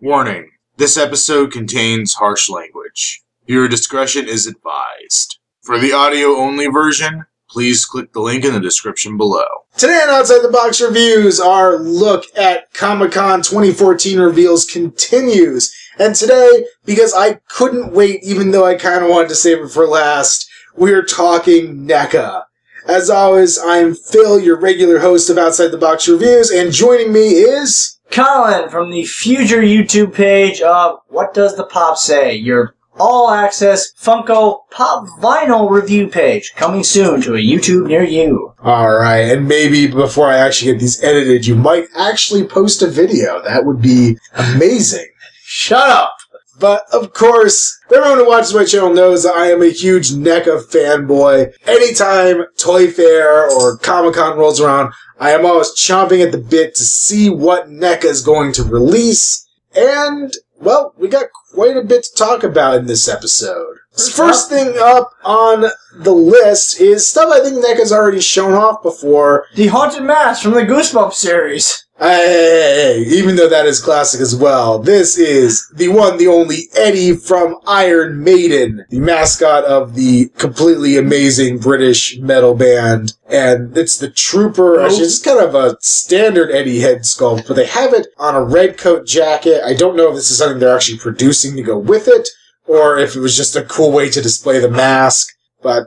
Warning, this episode contains harsh language. Your discretion is advised. For the audio-only version, please click the link in the description below. Today on Outside the Box Reviews, our look at Comic-Con 2014 reveals continues. And today, because I couldn't wait, even though I kind of wanted to save it for last, we're talking NECA. As always, I'm Phil, your regular host of Outside the Box Reviews, and joining me is... Colin from the future YouTube page of What Does the Pop Say? Your all-access Funko Pop Vinyl review page, coming soon to a YouTube near you. Alright, and maybe before I actually get these edited, you might actually post a video. That would be amazing. Shut up! But, of course, everyone who watches my channel knows that I am a huge NECA fanboy. Anytime Toy Fair or Comic-Con rolls around, I am always chomping at the bit to see what NECA is going to release. And, well, we got quite a bit to talk about in this episode. First thing up on the list is stuff I think NECA's already shown off before. The Haunted Mask from the Goosebumps series. Hey, even though that is classic as well, this is the one, the only Eddie from Iron Maiden, the mascot of the completely amazing British metal band. And it's the Trooper, actually it's kind of a standard Eddie head sculpt, but they have it on a red coat jacket. I don't know if this is something they're actually producing to go with it, or if it was just a cool way to display the mask, but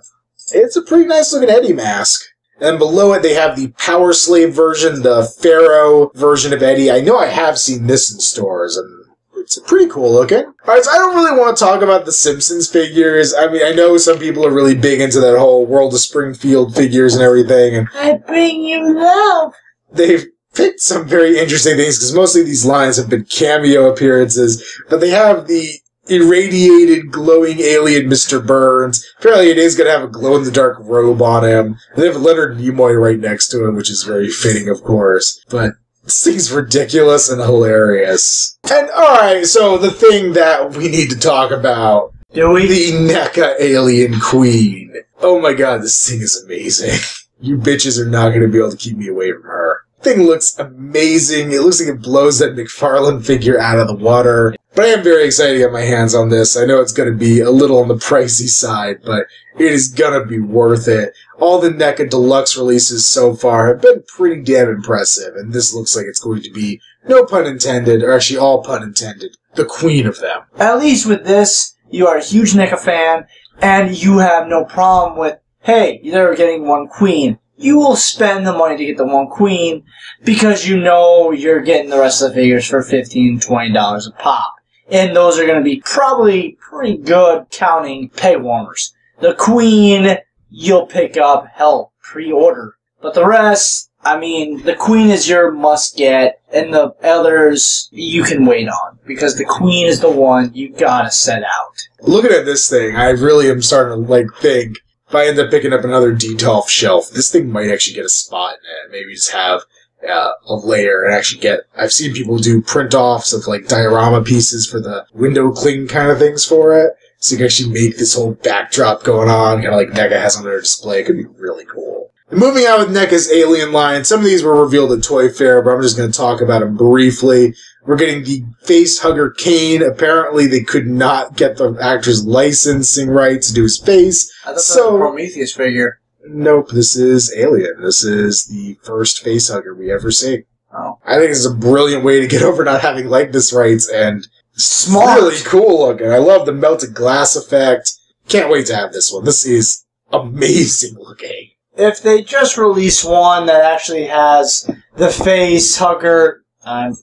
it's a pretty nice looking Eddie mask. And below it, they have the Power Slave version, the Pharaoh version of Eddie. I know I have seen this in stores, and it's pretty cool looking. Alright, so I don't really want to talk about the Simpsons figures. I mean, I know some people are really big into that whole World of Springfield figures and everything. And I bring you love. They've picked some very interesting things, because mostly these lines have been cameo appearances. But they have the irradiated, glowing alien Mr. Burns. Apparently it is going to have a glow-in-the-dark robe on him. And they have Leonard Nimoy right next to him, which is very fitting, of course. But this thing's ridiculous and hilarious. And, alright, so the thing that we need to talk about. Do we? The NECA Alien Queen. Oh my god, this thing is amazing. You bitches are not going to be able to keep me away from her. Thing looks amazing. It looks like it blows that McFarlane figure out of the water. But I am very excited to get my hands on this. I know it's going to be a little on the pricey side, but it is going to be worth it. All the NECA Deluxe releases so far have been pretty damn impressive, and this looks like it's going to be, no pun intended, or actually all pun intended, the queen of them. At least with this, you are a huge NECA fan, and you have no problem with, hey, you're getting one queen. You will spend the money to get the one queen because you know you're getting the rest of the figures for $15, $20 a pop. And those are going to be probably pretty good counting pay warmers. The queen, you'll pick up, hell, pre-order. But the rest, I mean, the queen is your must-get, and the others you can wait on. Because the queen is the one you gotta set out. Looking at this thing, I really am starting to, think, if I end up picking up another Detolf shelf, this thing might actually get a spot in it. Maybe just have a layer and actually get... I've seen people do print-offs of, diorama pieces for the window cling kind of things for it. So you can actually make this whole backdrop going on, kind of like NECA has on their display. It could be really cool. And moving on with NECA's Alien line, some of these were revealed at Toy Fair, but I'm just going to talk about them briefly. We're getting the Facehugger Kane. Apparently, they could not get the actor's licensing rights to do his face. I thought that was a Prometheus figure. Nope, this is Alien. This is the first Facehugger we ever see. Oh. I think this is a brilliant way to get over not having likeness rights, and smart. Really cool looking. I love the melted glass effect. Can't wait to have this one. This is amazing looking. If they just release one that actually has the Facehugger, I'm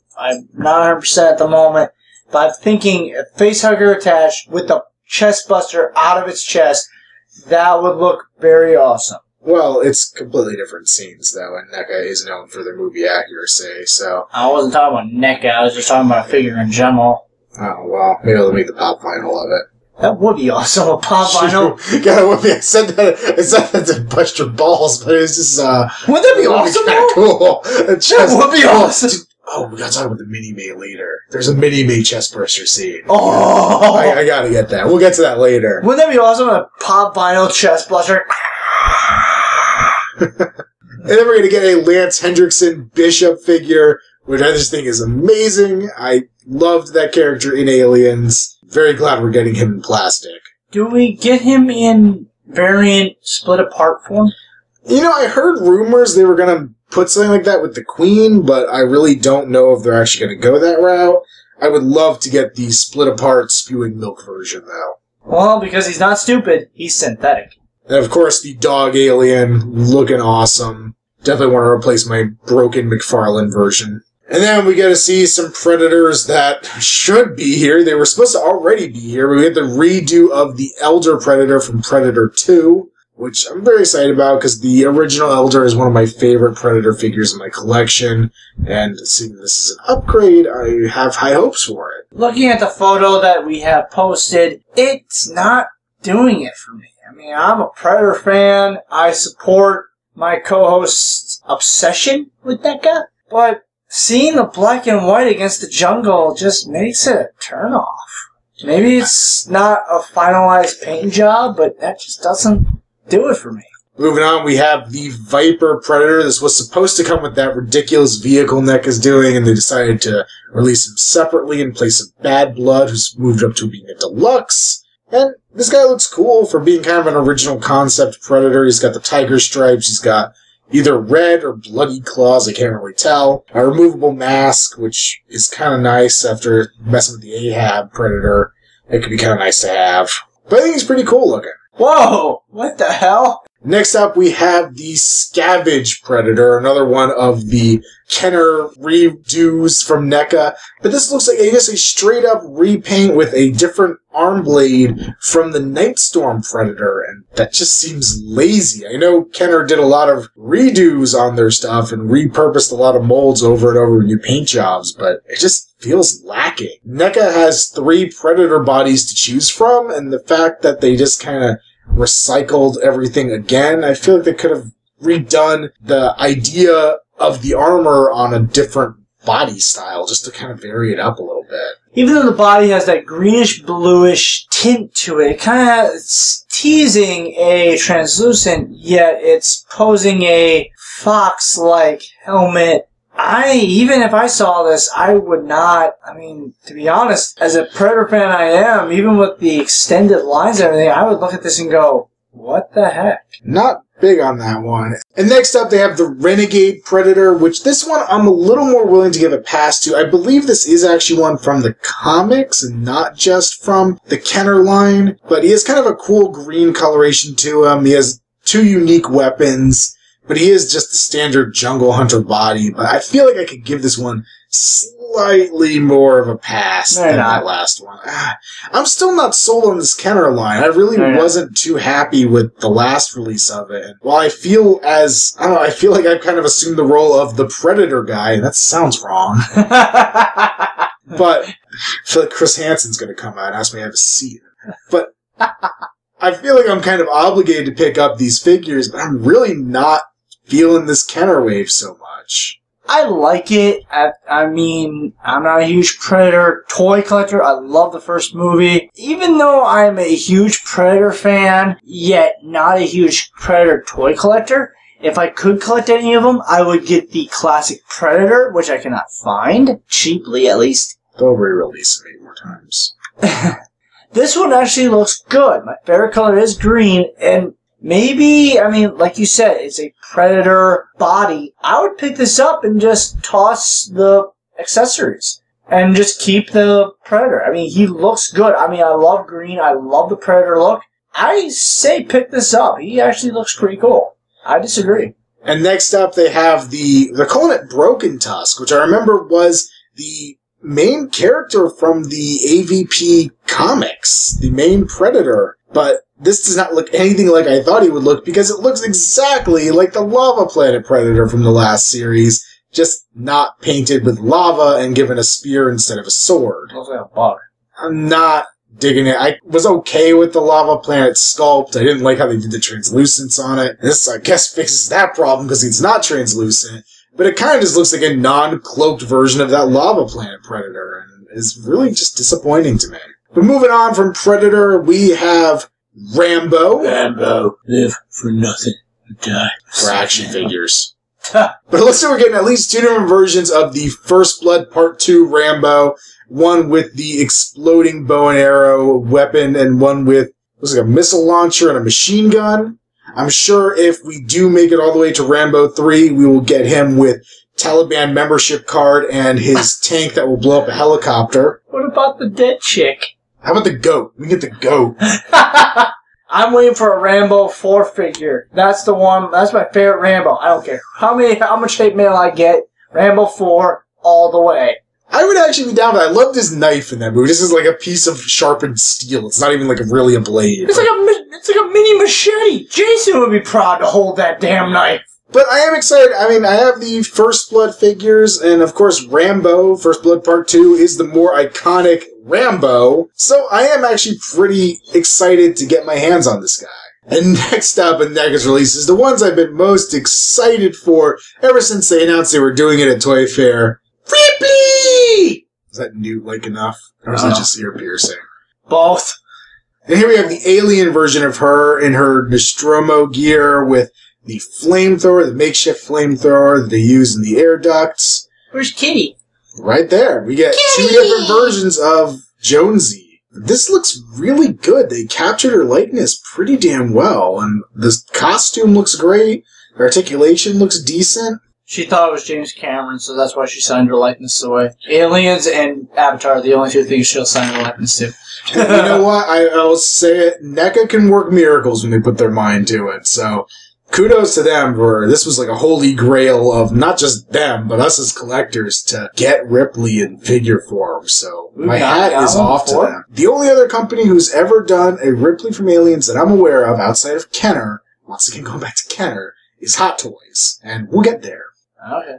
not 100% at the moment, but I'm thinking a Facehugger attached with the chest buster out of its chest, that would look very awesome. Well, it's completely different scenes, though, and NECA is known for their movie accuracy, so... I wasn't talking about NECA, I was just talking about a figure in general. Oh, well, maybe they'll make the pop vinyl of it. That would be awesome, a pop vinyl. God, I said that to bust your balls, but it's just, Wouldn't that be awesome, though? Cool. That would be awesome. Oh, we gotta talk about the Mini-Me later. There's a Mini-Me chestburster scene. Oh! I gotta get that. We'll get to that later. Wouldn't that be awesome, a pop vinyl chestbuster? And then we're gonna get a Lance Hendrickson Bishop figure which I just think is amazing. I loved that character in Aliens. Very glad we're getting him in plastic. Do we get him in variant split apart form? You know, I heard rumors they were going to put something like that with the Queen, but I really don't know if they're actually going to go that route. I would love to get the split apart spewing milk version, though. Well, because he's not stupid, he's synthetic. And of course, the dog alien, looking awesome. Definitely want to replace my broken McFarlane version. And then we get to see some Predators that should be here. They were supposed to already be here, but we get the redo of the Elder Predator from Predator 2, which I'm very excited about because the original Elder is one of my favorite Predator figures in my collection. And seeing this is an upgrade, I have high hopes for it. Looking at the photo that we have posted, it's not doing it for me. I mean, I'm a Predator fan. I support my co-host's obsession with NECA, but seeing the black and white against the jungle just makes it a turnoff. Maybe it's not a finalized paint job, but that just doesn't do it for me. Moving on, we have the Viper Predator. This was supposed to come with that ridiculous vehicle NECA's doing, and they decided to release him separately in place of Bad Blood, who's moved up to being a Deluxe. And this guy looks cool for being kind of an original concept Predator. He's got the tiger stripes. He's got either red or bloody claws. I can't really tell. A removable mask, which is kind of nice after messing with the Ahab Predator. It could be kind of nice to have. But I think he's pretty cool looking. Whoa! What the hell? Next up, we have the Scavenge Predator, another one of the Kenner redos from NECA. But this looks like just a straight-up repaint with a different arm blade from the Nightstorm Predator, and that just seems lazy. I know Kenner did a lot of redos on their stuff and repurposed a lot of molds over and over with new paint jobs, but it just feels lacking. NECA has 3 Predator bodies to choose from, and the fact that they just kind of recycled everything again, I feel like they could have redone the idea of the armor on a different body style just to kind of vary it up a little bit. Even though the body has that greenish-bluish tint to it, it's teasing a translucent, yet it's posing a fox-like helmet. Even if I saw this, I would not, to be honest, as a Predator fan I am, even with the extended lines and everything, I would look at this and go, what the heck? Not big on that one. And next up, they have the Renegade Predator, which this one I'm a little more willing to give a pass to. I believe this is actually one from the comics and not just from the Kenner line, but he has kind of a cool green coloration to him. He has 2 unique weapons. But he is just the standard jungle hunter body. But I feel like I could give this one slightly more of a pass than that last one. I'm still not sold on this Kenner line. I really wasn't too happy with the last release of it. And while I feel I feel like I've kind of assumed the role of the Predator guy, and that sounds wrong. But I feel like Chris Hansen's going to come out and ask me to have a seat. But I feel like I'm kind of obligated to pick up these figures, but I'm really not feeling this Kenner wave so much. I like it. I'm not a huge Predator toy collector. I love the first movie. Even though I'm a huge Predator fan, yet not a huge Predator toy collector, if I could collect any of them, I would get the classic Predator, which I cannot find, cheaply at least. They'll re-release it 8 more times. This one actually looks good. My favorite color is green, and maybe, like you said, it's a Predator body. I would pick this up and just toss the accessories and just keep the Predator. He looks good. I love green. I love the Predator look. I say pick this up. He actually looks pretty cool. I disagree. And next up, they have they're calling it Broken Tusk, which I remember was the main character from the AVP comics, the main Predator. But this does not look anything like I thought he would look because it looks exactly like the Lava Planet Predator from the last series, just not painted with lava and given a spear instead of a sword. Looks like a bug. I'm not digging it. I was okay with the Lava Planet sculpt. I didn't like how they did the translucence on it. This, I guess, fixes that problem because it's not translucent. But it kind of just looks like a non-cloaked version of that Lava Planet Predator, and is really just disappointing to me. But moving on from Predator, we have Rambo. Rambo, live for nothing, die for action figures. But it looks like we're getting at least 2 different versions of the First Blood Part 2 Rambo. One with the exploding bow and arrow weapon, and one with, looks like a missile launcher and a machine gun. I'm sure if we do make it all the way to Rambo 3, we will get him with Taliban membership card and his tank that will blow up a helicopter. What about the dead chick? How about the goat? We get the goat. I'm waiting for a Rambo 4 figure. That's the one. That's my favorite Rambo. I don't care how much hate mail I get. Rambo 4 all the way. I would actually be down with that. I loved his knife in that movie. This is like a piece of sharpened steel. It's not even like really a blade. It's like a mini machete. Jason would be proud to hold that damn knife. But I am excited. I mean, I have the First Blood figures, and of course Rambo, First Blood Part 2, is the more iconic Rambo. So I am actually pretty excited to get my hands on this guy. And next up in NECA's releases, the ones I've been most excited for ever since they announced they were doing it at Toy Fair. Ripley! Is that Newt-like enough? Or is that just ear piercing? Both. And here we have the alien version of her in her Nostromo gear with the flamethrower, the makeshift flamethrower that they use in the air ducts. Where's Kitty? Right there. We get Kitty! 2 different versions of Jonesy. This looks really good. They captured her likeness pretty damn well. And the costume looks great. The articulation looks decent. She thought it was James Cameron, so that's why she signed her likeness away. Aliens and Avatar are the only 2 things she'll sign her likeness to. You know what? I'll say it. NECA can work miracles when they put their mind to it. So kudos to them for this was like a holy grail of not just them, but us as collectors to get Ripley in figure form. So my hat is off to them. The only other company who's ever done a Ripley from Aliens that I'm aware of outside of Kenner, once again going back to Kenner, is Hot Toys. And we'll get there. Okay.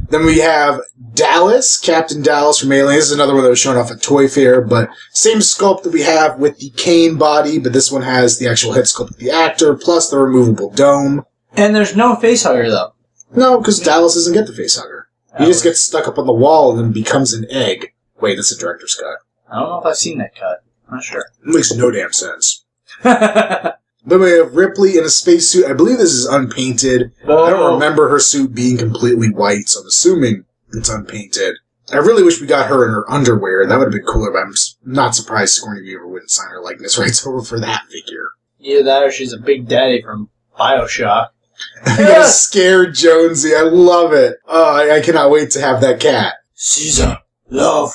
Then we have Dallas, Captain Dallas from Aliens. This is another one that was shown off at Toy Fair, but same sculpt that we have with the Kane body, but this one has the actual head sculpt of the actor, plus the removable dome. And there's no facehugger, though. No, because Dallas doesn't get the facehugger. He just gets stuck up on the wall and then becomes an egg. Wait, that's a director's cut. I don't know if I've seen that cut. I'm not sure. It makes no damn sense. Then we have Ripley in a spacesuit. I believe this is unpainted. Oh. I don't remember her suit being completely white, so I'm assuming it's unpainted. I really wish we got her in her underwear. That would have been cooler, but I'm not surprised Sigourney Weaver wouldn't sign her likeness rights over for that figure. Either that or she's a big daddy from BioShock. I got a scared Jonesy. I love it. Oh, I cannot wait to have that cat. Caesar, love,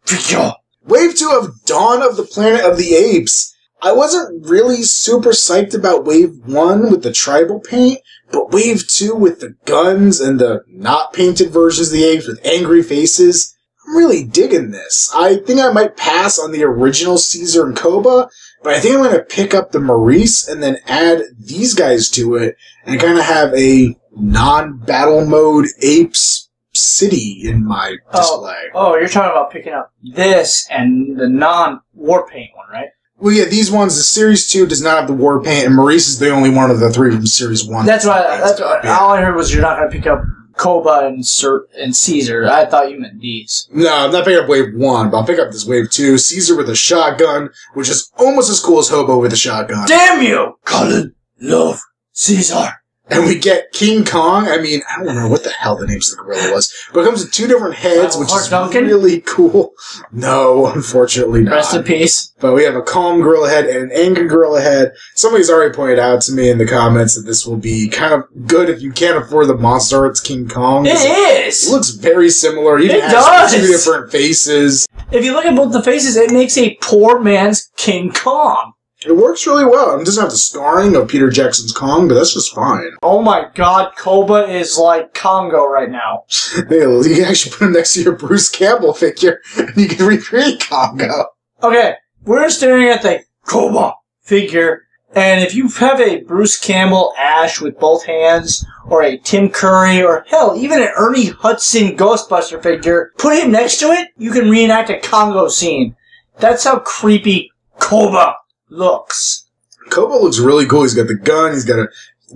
figure. Wave 2 of Dawn of the Planet of the Apes. I wasn't really super psyched about Wave 1 with the tribal paint, but Wave 2 with the guns and the not painted versions of the apes with angry faces, I'm really digging this. I think I might pass on the original Caesar and Koba, but I think I'm going to pick up the Maurice and then add these guys to it and kind of have a non-battle mode apes city in my display. Oh, you're talking about picking up this and the non-war paint one, right? Well, yeah, these ones, the Series 2 does not have the war paint, and Maurice is the only one of the 3 from Series 1. That's what all I heard was you're not going to pick up Koba and Caesar. I thought you meant these. No, I'm not picking up Wave 1, but I'll pick up this Wave 2. Caesar with a shotgun, which is almost as cool as Hobo with a shotgun. Damn you! Colin, love, Caesar. And we get King Kong. I mean, I don't remember what the hell the name of the gorilla was, but it comes with 2 different heads, which is really cool. No, unfortunately not. Rest in peace. But we have a calm gorilla head and an angry gorilla head. Somebody's already pointed out to me in the comments that this will be kind of good if you can't afford the Monster Arts King Kong. It is! It looks very similar. It It does! 2 different faces. If you look at both the faces, it makes a poor man's King Kong. It works really well. It doesn't have the scarring of Peter Jackson's Kong, but that's just fine. Oh my god, Koba is like Congo right now. You can actually put him next to your Bruce Campbell figure, and you can recreate Congo. Okay, we're staring at the Koba figure, and if you have a Bruce Campbell Ash with both hands, or a Tim Curry, or hell, even an Ernie Hudson Ghostbuster figure, put him next to it, you can reenact a Congo scene. That's how creepy Koba looks. Koba looks really cool. He's got the gun. He's got a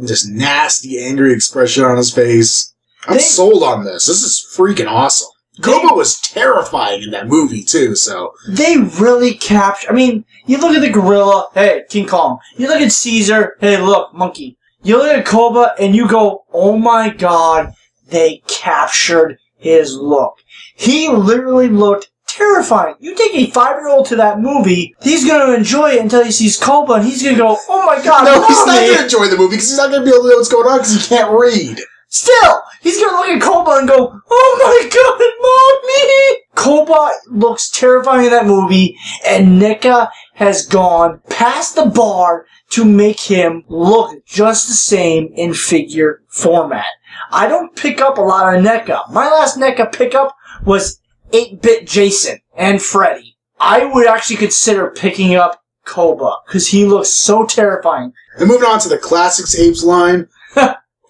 just nasty, angry expression on his face. I'm sold on this. This is freaking awesome. Koba was terrifying in that movie, too, so... They really capture... I mean, you look at the gorilla, hey, King Kong. You look at Caesar, hey, look, monkey. You look at Koba and you go, oh my god, they captured his look. He literally looked terrifying. You take a 5-year-old to that movie, he's going to enjoy it until he sees Koba, and he's going to go, oh my god, no, he's not going to enjoy the movie because he's not going to be able to know what's going on because he can't read. Still, he's going to look at Koba and go, oh my god, Mommy! Koba looks terrifying in that movie, and NECA has gone past the bar to make him look just the same in figure format. I don't pick up a lot of NECA. My last NECA pickup was 8-bit Jason and Freddy. I would actually consider picking up Koba, because he looks so terrifying. And moving on to the Classics Apes line,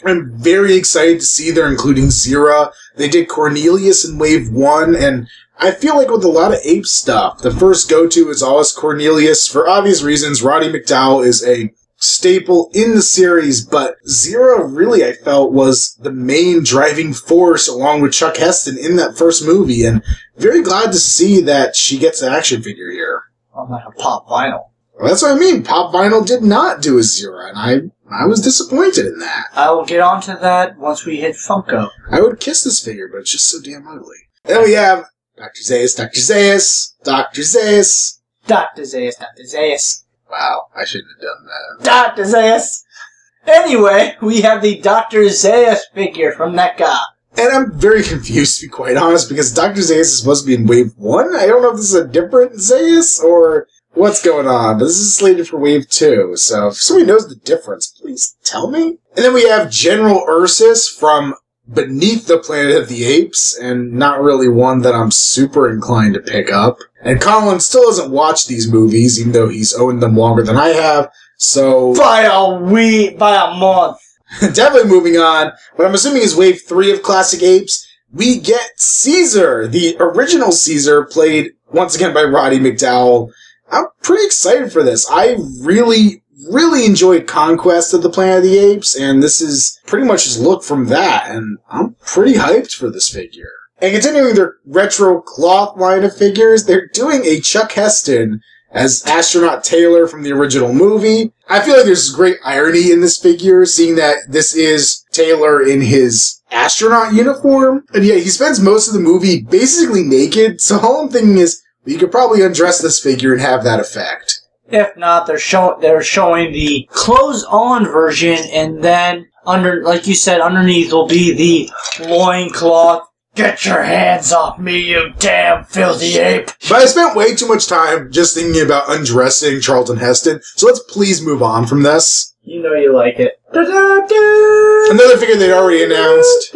I'm very excited to see they're including Zira. They did Cornelius in Wave 1, and I feel like with a lot of Ape stuff, the first go-to is always Cornelius. For obvious reasons, Roddy McDowall is a staple in the series, but Zira really, I felt, was the main driving force along with Chuck Heston in that first movie, and very glad to see that she gets an action figure here. I'm like a Pop Vinyl. Well, that's what I mean. Pop Vinyl did not do a Zira, and I was disappointed in that. I will get onto that once we hit Funko. I would kiss this figure, but it's just so damn ugly. Then we have Dr. Zaius, Dr. Zaius, Dr. Zaius. Dr. Zaius, Dr. Zaius. Wow, I shouldn't have done that. Dr. Zaius. Anyway, we have the Dr. Zaius figure from NECA. And I'm very confused, to be quite honest, because Dr. Zaius is supposed to be in Wave 1. I don't know if this is a different Zaius or what's going on, but this is slated for Wave 2. So if somebody knows the difference, please tell me. And then we have General Ursus from Beneath the Planet of the Apes, and not really one that I'm super inclined to pick up. And Colin still hasn't watched these movies, even though he's owned them longer than I have, so... By a month. Definitely moving on. What I'm assuming is Wave 3 of Classic Apes. We get Caesar, the original Caesar, played once again by Roddy McDowall. I'm pretty excited for this. I really enjoyed Conquest of the Planet of the Apes, and this is pretty much his look from that, and I'm pretty hyped for this figure. And continuing their retro cloth line of figures, they're doing a Chuck Heston as Astronaut Taylor from the original movie. I feel like there's great irony in this figure, seeing that this is Taylor in his astronaut uniform, and yet he spends most of the movie basically naked, so all I'm thinking is, you could probably undress this figure and have that effect. If not, they're showing the clothes-on version, and then like you said, underneath will be the loincloth. Get your hands off me, you damn filthy ape! But I spent way too much time just thinking about undressing Charlton Heston, so let's please move on from this. You know you like it. Another figure they'd already announced.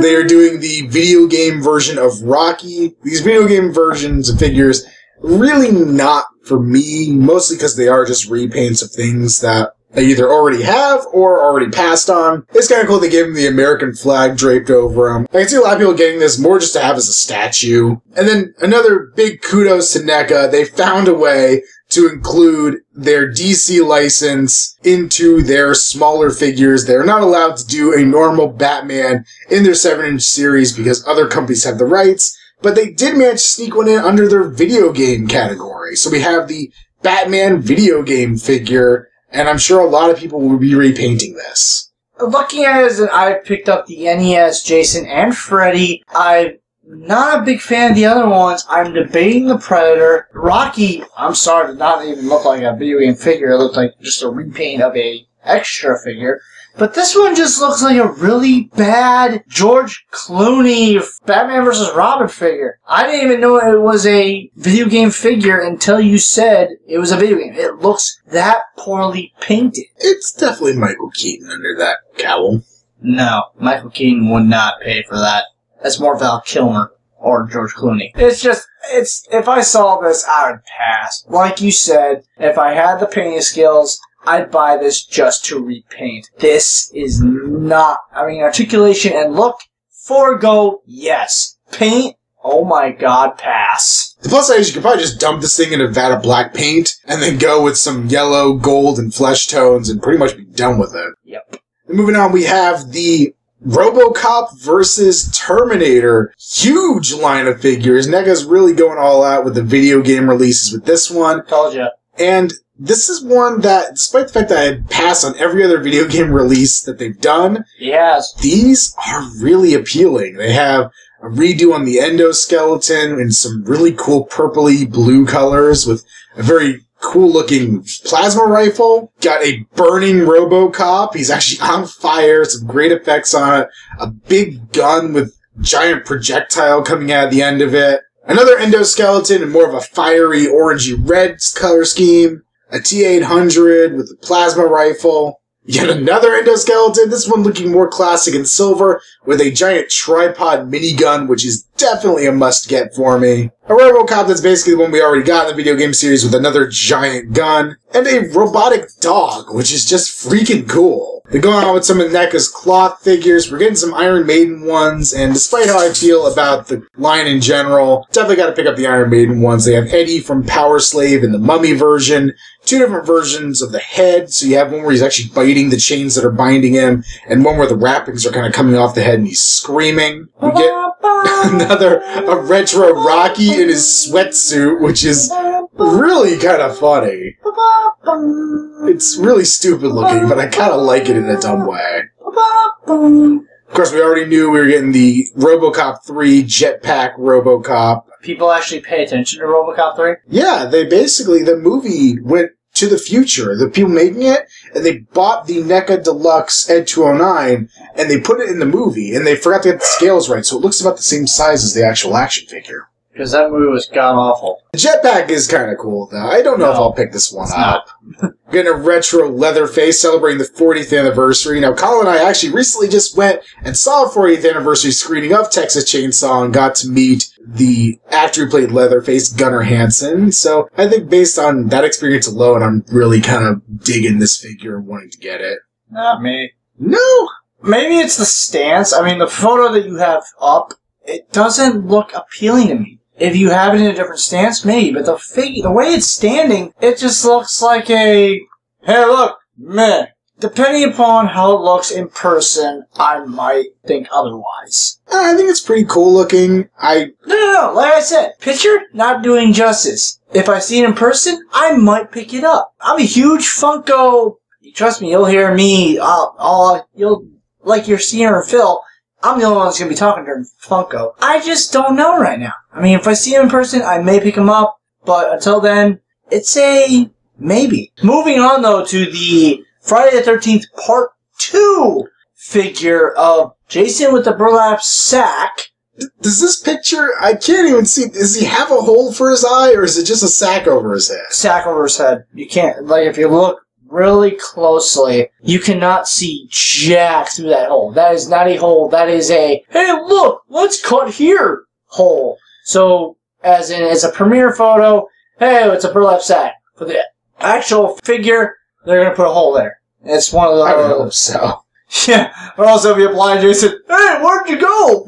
They are doing the video game version of Rocky. These video game versions of figures, really not for me, mostly because they are just repaints of things that they either already have or already passed on. It's kind of cool they gave him the American flag draped over him. I can see a lot of people getting this more just to have as a statue. And then another big kudos to NECA. They found a way to include their DC license into their smaller figures. They're not allowed to do a normal Batman in their 7-inch series because other companies have the rights, but they did manage to sneak one in under their video game category. So we have the Batman video game figure, and I'm sure a lot of people will be repainting this. Looking at it, as I've picked up the NES, Jason, and Freddy. I'm not a big fan of the other ones. I'm debating the Predator. Rocky, I'm sorry, did not even look like a video game figure. It looked like just a repaint of a extra figure. But this one just looks like a really bad George Clooney Batman vs. Robin figure. I didn't even know it was a video game figure until you said it was a video game. It looks that poorly painted. It's definitely Michael Keaton under that cowl. No, Michael Keaton would not pay for that. That's more Val Kilmer or George Clooney. If I saw this, I would pass. Like you said, if I had the painting skills, I'd buy this just to repaint. This is not, articulation and look, forego, yes. Paint, oh my god, pass. The plus side is you could probably just dump this thing in a vat of black paint and then go with some yellow, gold, and flesh tones and pretty much be done with it. Yep. And moving on, we have the Robocop versus Terminator. Huge line of figures. NECA's really going all out with the video game releases with this one. Told ya. And this is one that, despite the fact that I had passed on every other video game release that they've done, yes, these are really appealing. They have a redo on the endoskeleton in some really cool purpley blue colors with a very cool-looking plasma rifle. Got a burning Robocop. He's actually on fire. Some great effects on it. A big gun with giant projectile coming out of the end of it. Another endoskeleton in more of a fiery orangey-red color scheme. A T-800 with a plasma rifle. Yet another endoskeleton, this one looking more classic in silver, with a giant tripod minigun, which is definitely a must-get for me. A Robocop that's basically the one we already got in the video game series with another giant gun. And a robotic dog, which is just freaking cool. They're going on with some of NECA's cloth figures. We're getting some Iron Maiden ones, and despite how I feel about the line in general, definitely got to pick up the Iron Maiden ones. They have Eddie from Power Slave in the Mummy version, 2 different versions of the head. So you have one where he's actually biting the chains that are binding him, and one where the wrappings are kind of coming off the head and he's screaming. We get a retro Rocky in his sweatsuit, which is really kind of funny. It's really stupid looking, but I kind of like it in a dumb way. Of course, we already knew we were getting the Robocop 3 Jetpack Robocop. People actually pay attention to Robocop 3? Yeah, the movie went to the future. The people making it, and they bought the NECA Deluxe Ed 209, and they put it in the movie, and they forgot to get the scales right, so it looks about the same size as the actual action figure. Because that movie was god-awful. The jetpack is kind of cool, though. I don't know if I'll pick this one up. Getting a retro Leatherface celebrating the 40th anniversary. Now, Colin and I actually recently just went and saw a 40th anniversary screening of Texas Chainsaw and got to meet the actor who played Leatherface, Gunnar Hansen. So I think based on that experience alone, I'm really kind of digging this figure and wanting to get it. Not me. No! Maybe it's the stance. I mean, the photo that you have up, it doesn't look appealing to me. If you have it in a different stance, maybe, but the way it's standing, it just looks like a, hey look, meh. Depending upon how it looks in person, I might think otherwise. I think it's pretty cool looking. No, like I said, picture not doing justice. If I see it in person, I might pick it up. I'm a huge Funko, trust me, you'll hear me, like you're seeing or Phil, I'm the only one that's going to be talking during Funko. I just don't know right now. I mean, if I see him in person, I may pick him up, but until then, it's a maybe. Moving on, though, to the Friday the 13th Part 2 figure of Jason with the burlap sack. Does this picture, I can't even see, does he have a hole for his eye, or is it just a sack over his head? Sack over his head. You can't, like, if you look really closely, you cannot see jack through that hole. That is not a hole. That is a, hey, look, let's cut here hole. So, as in, it's a premiere photo, hey, it's a burlap sack. For the actual figure, they're going to put a hole there. It's one of those. I don't know so. Yeah, but also if you apply Jason, hey, where'd you go?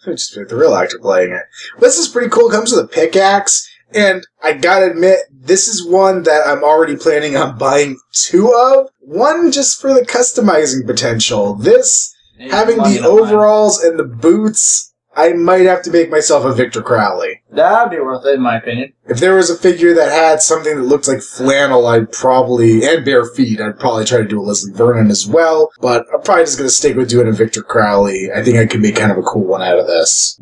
Just the real actor playing it. This is pretty cool. It comes with a pickaxe. And I gotta admit, this is one that I'm already planning on buying 2 of. One just for the customizing potential. This, having the overalls and the boots, I might have to make myself a Victor Crowley. That'd be worth it, in my opinion. If there was a figure that had something that looked like flannel, and bare feet, I'd probably try to do a Leslie Vernon as well. But I'm probably just gonna stick with doing a Victor Crowley. I think I could make kind of a cool one out of this.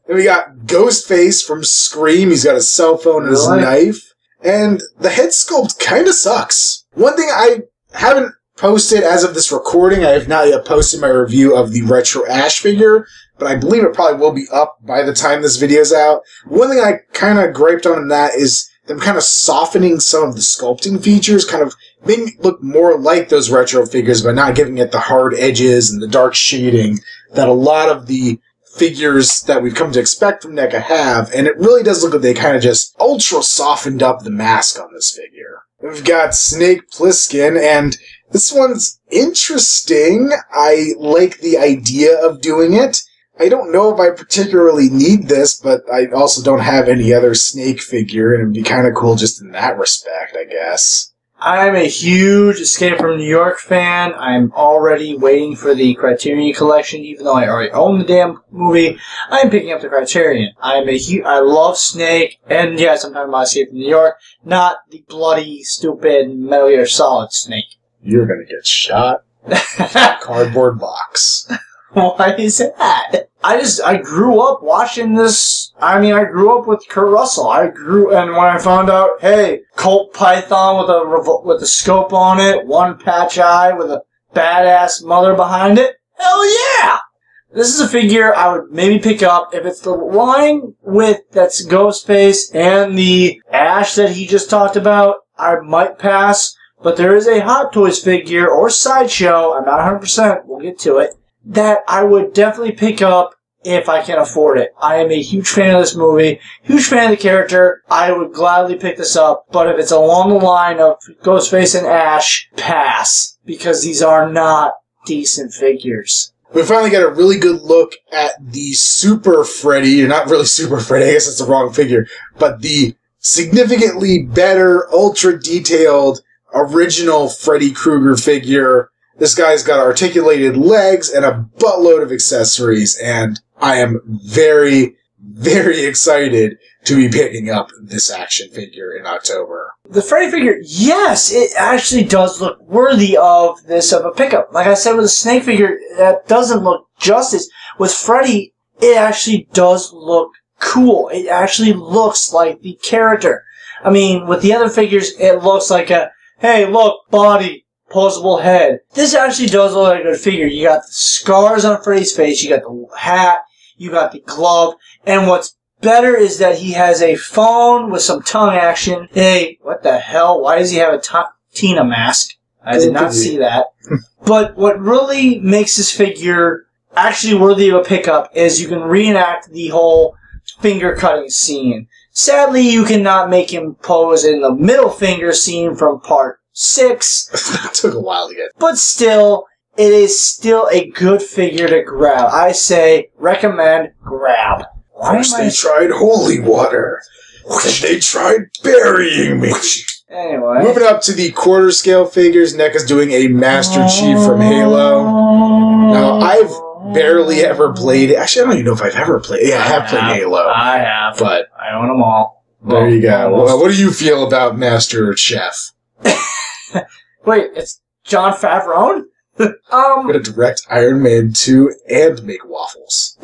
Then we got Ghostface from Scream. He's got a cell phone and his knife. And the head sculpt kind of sucks. One thing I haven't posted as of this recording, I have not yet posted my review of the Retro Ash figure, but I believe it probably will be up by the time this video's out. One thing I kind of griped on in that is them kind of softening some of the sculpting features, kind of making it look more like those retro figures, but not giving it the hard edges and the dark shading that a lot of the figures that we've come to expect from NECA have, and it really does look like they kind of just ultra softened up the mask on this figure. We've got Snake Plissken, and this one's interesting. I like the idea of doing it. I don't know if I particularly need this, but I also don't have any other Snake figure, and it'd be kind of cool just in that respect, I guess. I'm a huge Escape from New York fan. I'm already waiting for the Criterion Collection, even though I already own the damn movie. I'm picking up the Criterion. I love Snake, and yes, I'm talking about Escape from New York, not the bloody, stupid Metal Gear Solid Snake. You're gonna get shot. Cardboard box. Why is that? I grew up watching this. I mean, I grew up with Kurt Russell. And when I found out, hey, Colt Python with a scope on it, one patch eye with a badass mother behind it, hell yeah! This is a figure I would maybe pick up if it's the line with that's Ghostface and the Ash that he just talked about. I might pass, but there is a Hot Toys figure or Sideshow, I'm not 100%, we'll get to it, that I would definitely pick up if I can afford it. I am a huge fan of this movie, huge fan of the character. I would gladly pick this up, but if it's along the line of Ghostface and Ash, pass, because these are not decent figures. We finally got a really good look at the Super Freddy, or not really Super Freddy, I guess that's the wrong figure, but the significantly better, ultra-detailed, original Freddy Krueger figure. This guy's got articulated legs and a buttload of accessories, and I am very, very excited to be picking up this action figure in October. The Freddy figure, yes, it actually does look worthy of a pickup. Like I said with the Snake figure, that doesn't look justice. With Freddy, it actually does look cool. It actually looks like the character. I mean, with the other figures, it looks like a, hey, look, body, posable head. This actually does look like a good figure. You got the scars on Freddy's face, you got the hat, you got the glove, and what's better is that he has a phone with some tongue action. Hey, what the hell? Why does he have a Tina mask? I did not see that. But what really makes this figure actually worthy of a pickup is you can reenact the whole finger cutting scene. Sadly, you cannot make him pose in the middle finger scene from part 6. It took a while to get. But still, it is still a good figure to grab. I say, recommend, grab. First they tried holy water, then they tried burying me. Anyway. Moving up to the quarter scale figures, NECA's doing a Master Chief from Halo. Now, I've barely ever played. Actually, I don't even know if I've ever played. Yeah, I have played Halo. I have. But I own them all. There you go. Well, what do you feel about Master Chef? Wait, it's Jon Favreau? I'm going to direct Iron Man 2 and make waffles.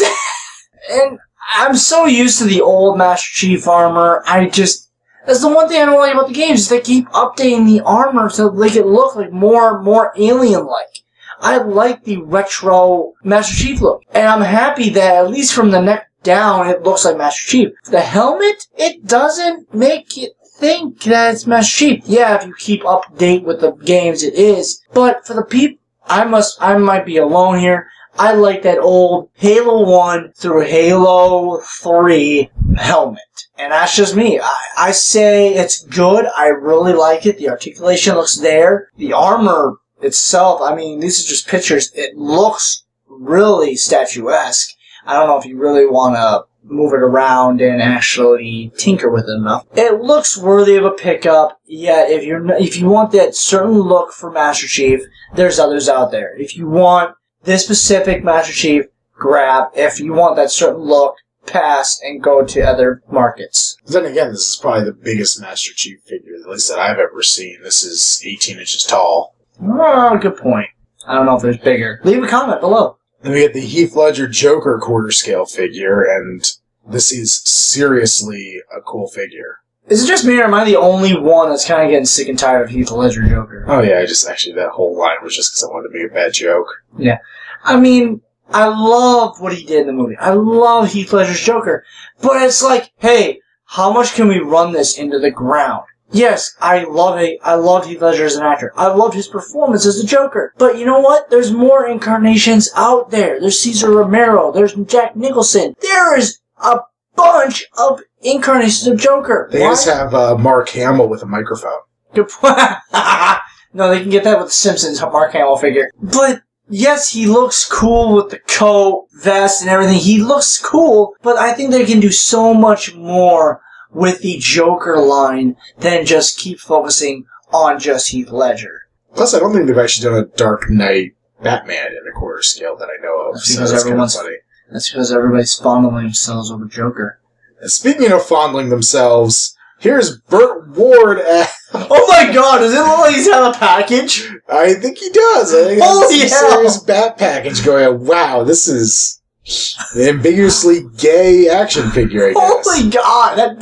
And I'm so used to the old Master Chief armor, that's the one thing I don't like about the games, is they keep updating the armor to make it look like more alien-like. I like the retro Master Chief look, and I'm happy that at least from the neck down, it looks like Master Chief. The helmet, it doesn't make it think that it's Master Chief. Yeah, if you keep up to date with the games, it is. But for the people, I might be alone here. I like that old Halo 1 through Halo 3 helmet. And that's just me. I say it's good. I really like it. The articulation looks there. The armor itself, I mean, these are just pictures. It looks really statuesque. I don't know if you really want to move it around and actually tinker with it enough. It looks worthy of a pickup, yet if you want that certain look for Master Chief, there's others out there. If you want this specific Master Chief, grab. If you want that certain look, pass and go to other markets. Then again, this is probably the biggest Master Chief figure, at least that I've ever seen. This is 18 inches tall. Oh, good point. I don't know if there's bigger. Leave a comment below. Then we get the Heath Ledger Joker quarter scale figure, and this is seriously a cool figure. Is it just me, or am I the only one that's kind of getting sick and tired of Heath Ledger Joker? Oh yeah, that whole line was just because I wanted to make a bad joke. Yeah. I mean, I love what he did in the movie. I love Heath Ledger's Joker. But it's like, hey, how much can we run this into the ground? Yes, I love Heath Ledger as an actor. I loved his performance as the Joker. But you know what? There's more incarnations out there. There's Cesar Romero. There's Jack Nicholson. There is a bunch of incarnations of Joker. They just have Mark Hamill with a microphone. Good point. No, they can get that with the Simpsons Mark Hamill figure. But yes, he looks cool with the coat, vest, and everything. He looks cool, but I think they can do so much more with the Joker line than just keep focusing on just Heath Ledger. Plus, I don't think they've actually done a Dark Knight Batman in a quarter scale that I know of. That's because everybody's fondling themselves over Joker. And speaking of fondling themselves, here's Burt Ward at... Oh my god, does it look like he's had a package? I think he does. I think Holy that's hell! a serious bat package going, wow, this is an ambiguously gay action figure, I guess. Holy god,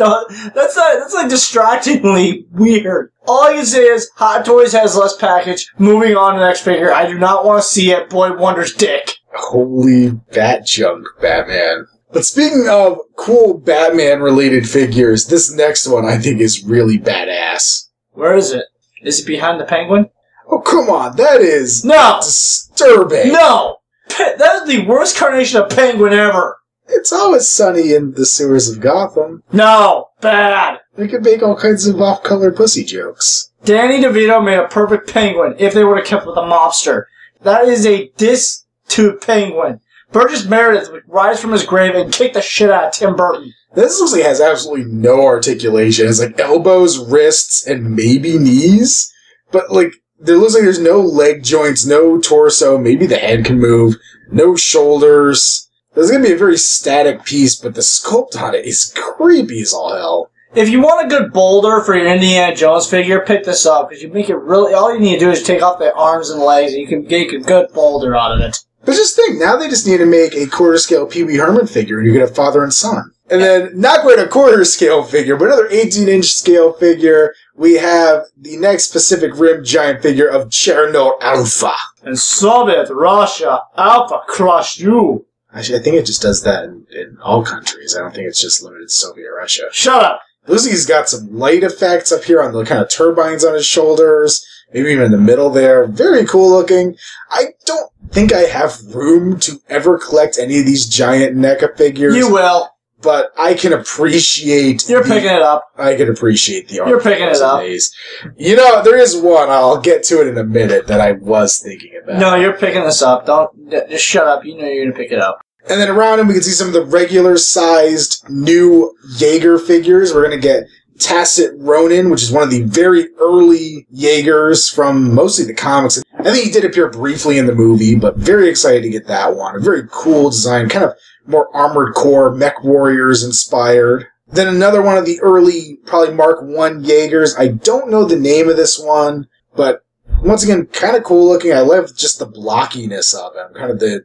that's like distractingly weird. All I can say is Hot Toys has less package. Moving on to the next figure. I do not want to see it. Boy Wonder's dick. Holy bat junk, Batman. But speaking of cool Batman-related figures, this next one I think is really badass. Where is it? Is it behind the Penguin? Oh, come on, that is No! disturbing. No! That is the worst carnation of Penguin ever. It's always sunny in the sewers of Gotham. No! Bad! We could make all kinds of off-color pussy jokes. Danny DeVito made a perfect Penguin if they would have kept with the mobster. That is a diss to Penguin. Burgess Meredith would rise from his grave and kick the shit out of Tim Burton. This looks like it has absolutely no articulation. It's like elbows, wrists, and maybe knees. But, like, there looks like there's no leg joints, no torso. Maybe the head can move. No shoulders. This is going to be a very static piece, but the sculpt on it is creepy as all hell. If you want a good boulder for your Indiana Jones figure, pick this up. Because you make it really... All you need to do is take off the arms and legs, and you can make a good boulder out of it. But just think, now they just need to make a quarter-scale Pee Wee Herman figure, and you could have father and son. And then, not quite a quarter-scale figure, but another 18-inch scale figure. We have the next Pacific Rim giant figure of Cherno Alpha. And Soviet Russia, Alpha crushed you. Actually, I think it just does that in all countries. I don't think it's just limited to Soviet Russia. Shut up! Looks like he's got some light effects up here on the kind of turbines on his shoulders. Maybe even in the middle there. Very cool looking. I don't think I have room to ever collect any of these giant NECA figures. You will. But I can appreciate... You're picking it up. I can appreciate the art. You're picking it up. You know, there is one, I'll get to it in a minute, that I was thinking about. No, you're picking this up. Just shut up. You know you're going to pick it up. And then around him we can see some of the regular-sized new Jaeger figures. We're going to get Tacit Ronin, which is one of the very early Jaegers from mostly the comics. I think he did appear briefly in the movie, but very excited to get that one. A very cool design, kind of more Armored Core, Mech Warriors inspired. Then another one of the early, probably Mark I Jaegers. I don't know the name of this one, but once again, kind of cool looking. I love just the blockiness of him, kind of the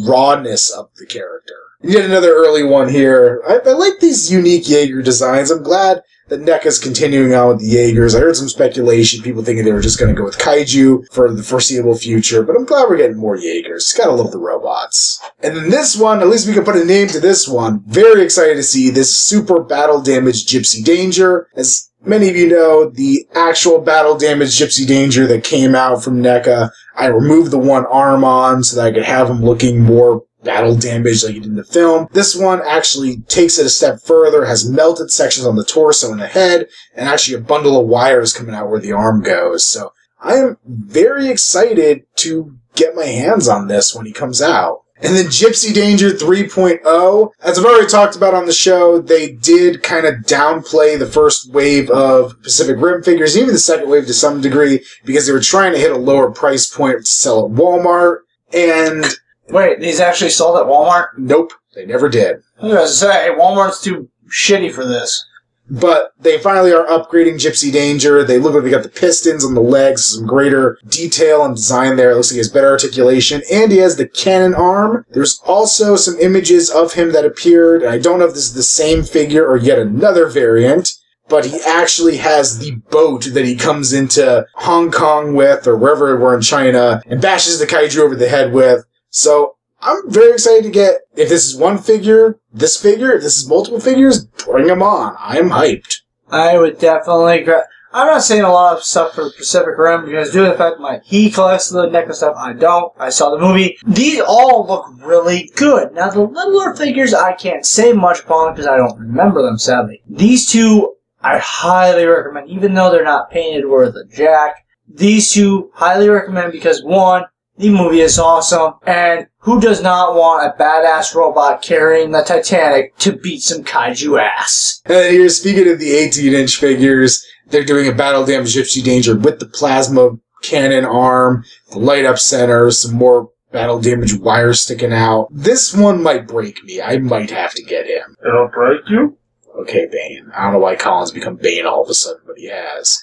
rawness of the character. Yet another early one here. I like these unique Jaeger designs. I'm glad that NECA's continuing on with the Jaegers. I heard some speculation, people thinking they were just going to go with Kaiju for the foreseeable future, but I'm glad we're getting more Jaegers. Gotta love the robots. And then this one, at least we can put a name to this one. Very excited to see this super battle damaged Gypsy Danger. As many of you know, the actual battle damaged Gypsy Danger that came out from NECA, I removed the one arm on so that I could have him looking more battle damage like he did in the film. This one actually takes it a step further, has melted sections on the torso and the head, and actually a bundle of wires coming out where the arm goes. So I am very excited to get my hands on this when he comes out. And then Gypsy Danger 3.0, as I've already talked about on the show, they did kind of downplay the first wave of Pacific Rim figures, even the second wave to some degree, because they were trying to hit a lower price point to sell at Walmart. And wait, these actually sold at Walmart? Nope, they never did. I was going to say, Walmart's too shitty for this. But they finally are upgrading Gypsy Danger. They look like they got the pistons on the legs, some greater detail and design there. It looks like he has better articulation, and he has the cannon arm. There's also some images of him that appeared, and I don't know if this is the same figure or yet another variant, but he actually has the boat that he comes into Hong Kong with, or wherever we're in China, and bashes the kaiju over the head with. So I'm very excited to get, if this is one figure, this figure, if this is multiple figures, bring them on. I'm hyped. I would definitely I'm not saying a lot of stuff for Pacific Rim because due to the fact that he collects the NECA stuff, I don't. I saw the movie. These all look really good. Now the littler figures I can't say much about because I don't remember them sadly. These two I highly recommend, even though they're not painted worth a jack. These two highly recommend because one, the movie is awesome, and who does not want a badass robot carrying the Titanic to beat some kaiju ass? And here, speaking of the 18-inch figures, They're doing a battle damage Gypsy Danger with the plasma cannon arm, the light up center, some more battle damage wires sticking out. This one might break me. I might have to get him. It'll break you? Okay, Bane. I don't know why Colin's become Bane all of a sudden, but he has.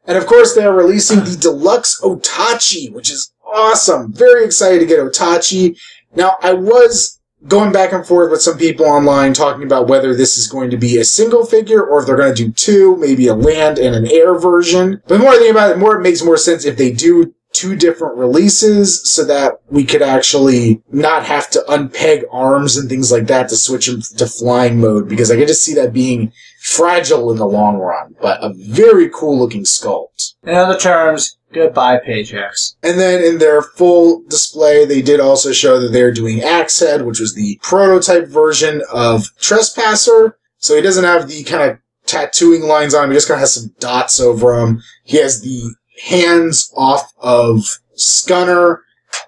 And of course, they are releasing the Deluxe Otachi, which is awesome. Very excited to get Otachi. Now, I was going back and forth with some people online talking about whether this is going to be a single figure or if they're going to do two, maybe a land and an air version. But the more I think about it, the more it makes more sense if they do two different releases so that we could actually not have to unpeg arms and things like that to switch them to flying mode, because I can just see that being fragile in the long run, but a very cool looking sculpt. In other terms, goodbye paychecks. And then in their full display, they did also show that they're doing Axehead, which was the prototype version of Trespasser. So he doesn't have the kind of tattooing lines on him, he just kind of has some dots over him. He has the hands off of Scunner.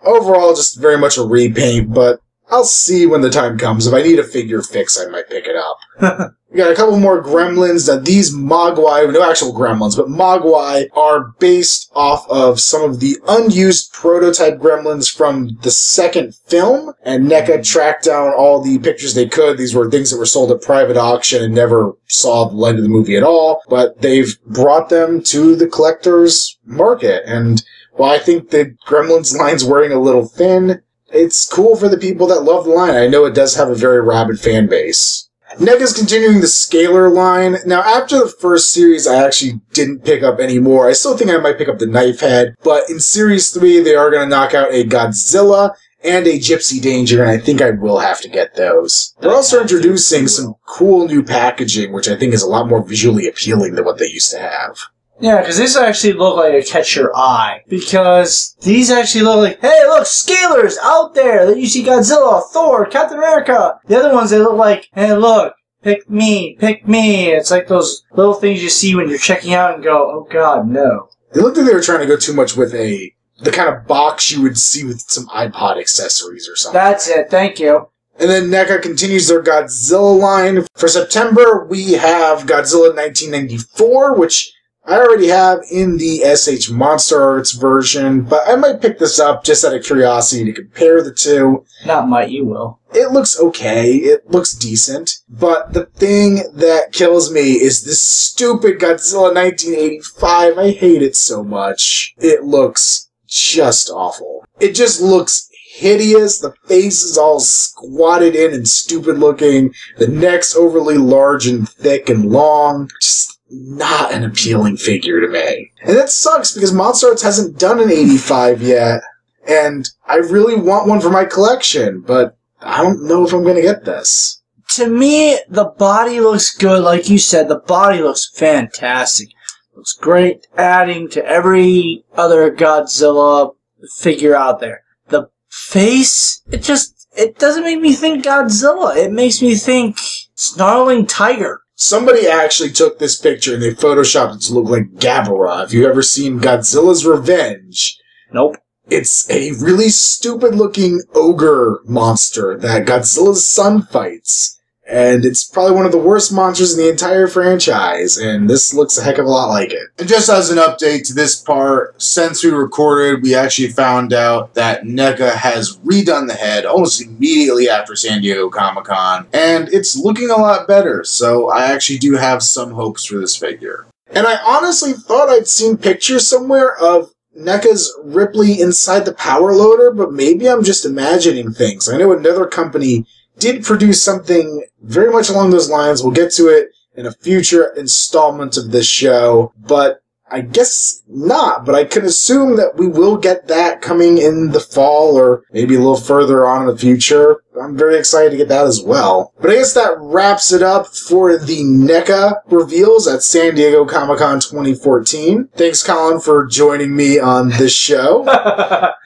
Overall, just very much a repaint, but I'll see when the time comes. If I need a figure fix, I might pick it up. We got a couple more Gremlins. Now, these Mogwai, no actual Gremlins, but Mogwai are based off of some of the unused prototype Gremlins from the second film, and NECA tracked down all the pictures they could. These were things that were sold at private auction and never saw the light of the movie at all, but they've brought them to the collector's market, and while I think the Gremlins line's wearing a little thin, it's cool for the people that love the line. I know it does have a very rabid fan base. NECA's continuing the Scaler line. Now, after the first series, I actually didn't pick up any more. I still think I might pick up the Knife Head, but in Series 3, they are going to knock out a Godzilla and a Gypsy Danger, and I think I will have to get those. They're also introducing some cool new packaging, which I think is a lot more visually appealing than what they used to have. Yeah, because these actually look like a catch your eye. Because these actually look like, hey, look, Scalers out there! That you see Godzilla, Thor, Captain America! The other ones, they look like, hey, look, pick me, pick me. It's like those little things you see when you're checking out and go, oh god, no. They looked like they were trying to go too much with the kind of box you would see with some iPod accessories or something. That's it, thank you. And then NECA continues their Godzilla line. For September, we have Godzilla 1994, which I already have in the SH Monster Arts version, but I might pick this up just out of curiosity to compare the two. Not might, you will. It looks okay. It looks decent. But the thing that kills me is this stupid Godzilla 1985. I hate it so much. It looks just awful. It just looks hideous. The face is all squatted in and stupid looking. The neck's overly large and thick and long. Just not an appealing figure to me. And that sucks because Monster Arts hasn't done an 85 yet. And I really want one for my collection, but I don't know if I'm going to get this. To me, the body looks good. Like you said, the body looks fantastic. Looks great, adding to every other Godzilla figure out there. The face, it doesn't make me think Godzilla. It makes me think snarling tiger. Somebody actually took this picture and they photoshopped it to look like Gabara. Have you ever seen Godzilla's Revenge? Nope. It's a really stupid-looking ogre monster that Godzilla's son fights. And it's probably one of the worst monsters in the entire franchise, and this looks a heck of a lot like it. And just as an update to this part, since we recorded, we actually found out that NECA has redone the head almost immediately after San Diego Comic-Con, and it's looking a lot better, so I actually do have some hopes for this figure. And I honestly thought I'd seen pictures somewhere of NECA's Ripley inside the power loader, but maybe I'm just imagining things. I know another company did produce something very much along those lines. We'll get to it in a future installment of this show, but I guess not. But I can assume that we will get that coming in the fall or maybe a little further on in the future. I'm very excited to get that as well. But I guess that wraps it up for the NECA reveals at San Diego Comic-Con 2014. Thanks, Colin, for joining me on this show,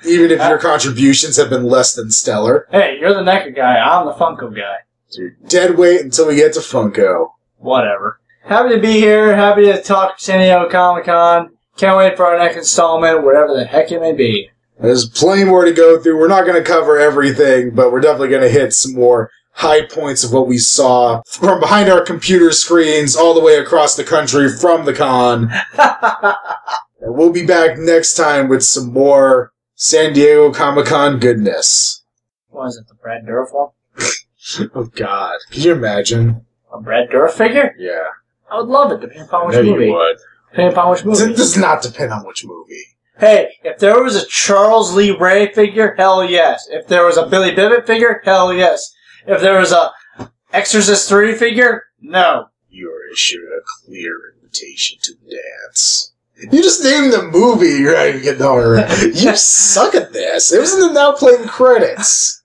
even if your contributions have been less than stellar. Hey, you're the NECA guy. I'm the Funko guy. Dude, dead weight until we get to Funko. Whatever. Happy to be here. Happy to talk San Diego Comic-Con. Can't wait for our next installment, whatever the heck it may be. There's plenty more to go through. We're not going to cover everything, but we're definitely going to hit some more high points of what we saw from behind our computer screens all the way across the country from the con. And we'll be back next time with some more San Diego Comic-Con goodness. What is it, the Brad Dourif one? Oh, God. Can you imagine? A Brad Dourif figure? Yeah. I would love it, depending upon which No, movie. you would. Depending upon which movie. It does not depend on which movie. Hey, if there was a Charles Lee Ray figure, hell yes. If there was a Billy Bibbit figure, hell yes. If there was a Exorcist 3 figure, no. You are issued a clear invitation to dance. You just named the movie, you're not even getting the horror. You suck at this. It was in the now playing credits.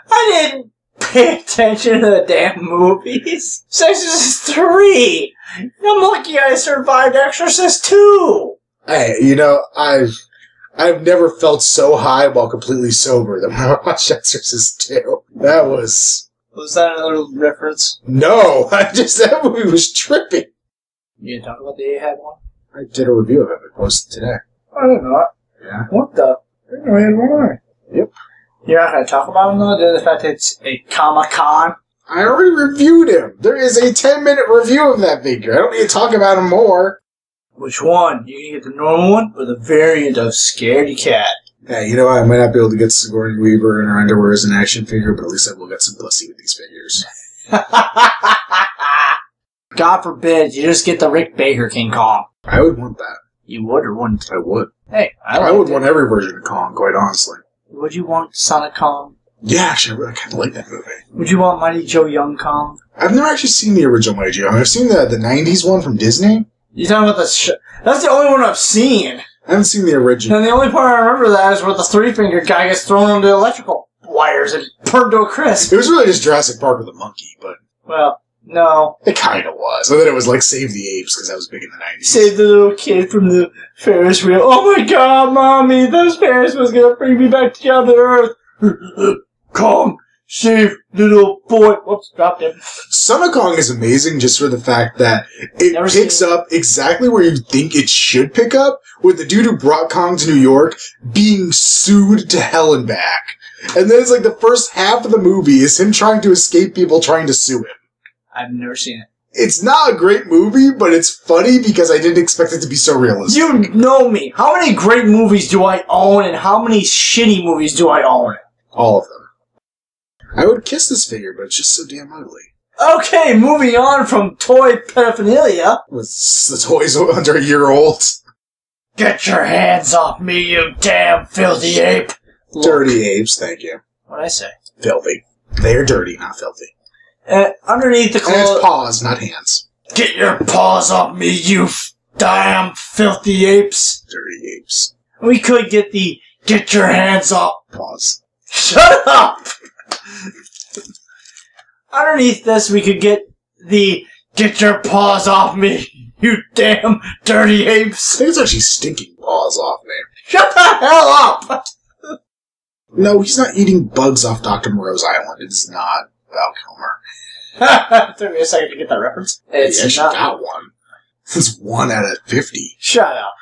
I didn't pay attention to the damn movies. Exorcist 3! I'm lucky I survived Exorcist 2! Hey, you know, I've never felt so high while completely sober than when I watched Exorcist 2. That was... Was that another reference? No! That movie was tripping. You didn't talk about the Ahab one? I did a review of it and posted today. I don't know. Yeah. What the? Yep. You're not going to talk about him, though? Due to the fact that it's a Comic-Con? I already reviewed him. There is a 10-minute review of that figure. I don't need to talk about him more. Which one? You can get the normal one or the variant of Scaredy Cat? Hey, you know what? I might not be able to get Sigourney Weaver in her underwear as an action figure, but at least I will get some pussy with these figures. God forbid you just get the Rick Baker King Kong. I would want that. You would or wouldn't? I would. Hey, I would want every version of Kong, quite honestly. Would you want Sonic Kong? Yeah, actually, I really kind of like that movie. Would you want Mighty Joe Young Kong? I've never actually seen the original Mighty Joe. I've seen the 90s one from Disney. You talking about the That's the only one I've seen. I haven't seen the original. And the only part I remember that is where the three-fingered guy gets thrown onto electrical wires and burned to a crisp. It was really just Jurassic Park with a monkey, but... Well, no. It kind of was. And then it was like Save the Apes, because that was big in the 90s. Save the little kid from the Ferris wheel. Oh my god, Mommy, those Ferris wheels gonna bring me back down to Earth. Kong, save little boy. Whoops, dropped him. Son of Kong is amazing just for the fact that it picks up exactly where you think it should pick up, with the dude who brought Kong to New York being sued to hell and back. And then it's like the first half of the movie is him trying to escape people trying to sue him. I've never seen it. It's not a great movie, but it's funny because I didn't expect it to be so realistic. You know me. How many great movies do I own and how many shitty movies do I own? All of them. I would kiss this figure, but it's just so damn ugly. Okay, moving on from toy pedophilia. With the toys under a year old. Get your hands off me, you damn filthy ape. Dirty apes, thank you. What'd I say? Filthy. They're dirty, not filthy. Underneath the And it's paws, not hands. Get your paws off me, you damn filthy apes. Dirty apes. We could get the get your hands off. Paws. Shut up! Underneath this, we could get the get your paws off me, you damn dirty I apes. think it's actually stinking paws off me. Shut the hell up! No, he's not eating bugs off Dr. Moreau's Island. It's not Val Kilmer. It took me a second to get that reference. He actually got one. It's 1 out of 50. Shut up.